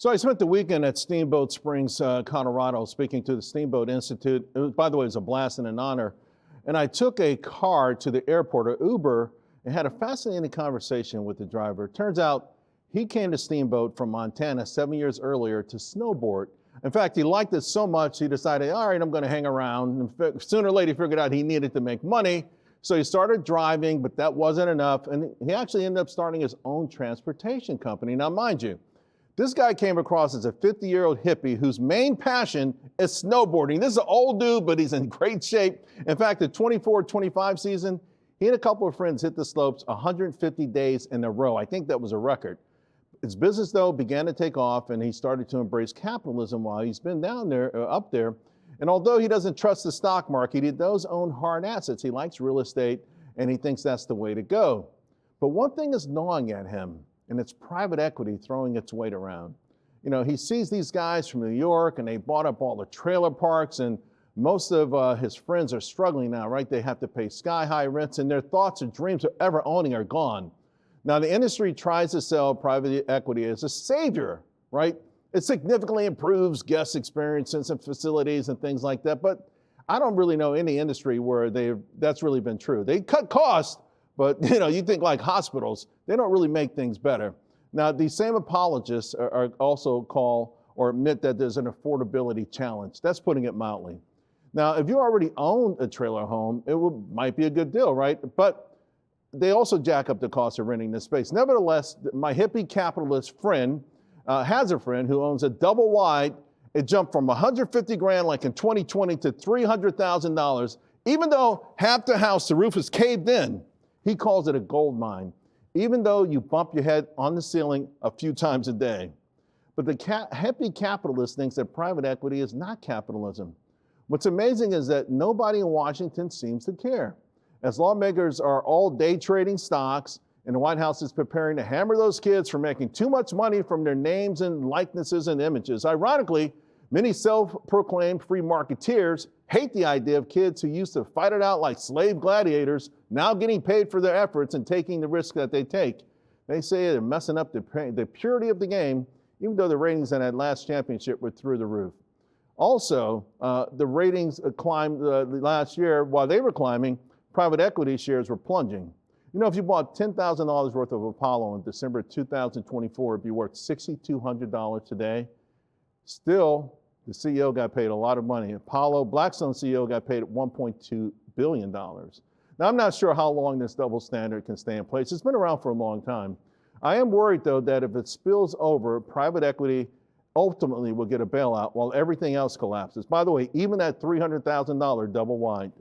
So I spent the weekend at Steamboat Springs, Colorado, speaking to the Steamboat Institute. By the way, it was a blast and an honor. And I took a car to the airport, or Uber, and had a fascinating conversation with the driver. It turns out he came to Steamboat from Montana 7 years earlier to snowboard. In fact, he liked it so much, he decided, all right, I'm going to hang around. And sooner or later, he figured out he needed to make money. So he started driving, but that wasn't enough. And he actually ended up starting his own transportation company. Now, mind you, this guy came across as a 50-year-old hippie whose main passion is snowboarding. This is an old dude, but he's in great shape. In fact, the 24-25 season, he and a couple of friends hit the slopes 150 days in a row. I think that was a record. His business, though, began to take off, and he started to embrace capitalism while he's been up there. And although he doesn't trust the stock market, he does own hard assets. He likes real estate, and he thinks that's the way to go. But one thing is gnawing at him, and it's private equity throwing its weight around. You know, he sees these guys from New York, and they bought up all the trailer parks, and most of his friends are struggling now, right? They have to pay sky-high rents, and their thoughts and dreams of ever owning are gone. Now, the industry tries to sell private equity as a savior, right? It significantly improves guest experiences and facilities and things like that, but I don't really know any industry where that's really been true. They cut costs, but you think like hospitals, they don't really make things better. Now, these same apologists are also call or admit that there's an affordability challenge. That's putting it mildly. Now, if you already own a trailer home, might be a good deal, right? But they also jack up the cost of renting this space. Nevertheless, my hippie capitalist friend has a friend who owns a double wide. It jumped from 150 grand like in 2020 to $300,000. Even though half the house, the roof is caved in, he calls it a gold mine, even though you bump your head on the ceiling a few times a day. But the hippie capitalist thinks that private equity is not capitalism. What's amazing is that nobody in Washington seems to care. As lawmakers are all day trading stocks, and the White House is preparing to hammer those kids for making too much money from their names and likenesses and images. Ironically, many self-proclaimed free marketeers hate the idea of kids who used to fight it out like slave gladiators now getting paid for their efforts and taking the risk that they take. They say they're messing up the purity of the game, even though the ratings in that last championship were through the roof. Also, the ratings climbed last year. While they were climbing, private equity shares were plunging. If you bought $10,000 worth of Apollo in December 2024, it'd be worth $6,200 today. Still, the CEO got paid a lot of money. Blackstone CEO got paid $1.2 billion. Now, I'm not sure how long this double standard can stay in place. It's been around for a long time. I am worried, though, that if it spills over, private equity ultimately will get a bailout while everything else collapses. By the way, even that $300,000 double wide.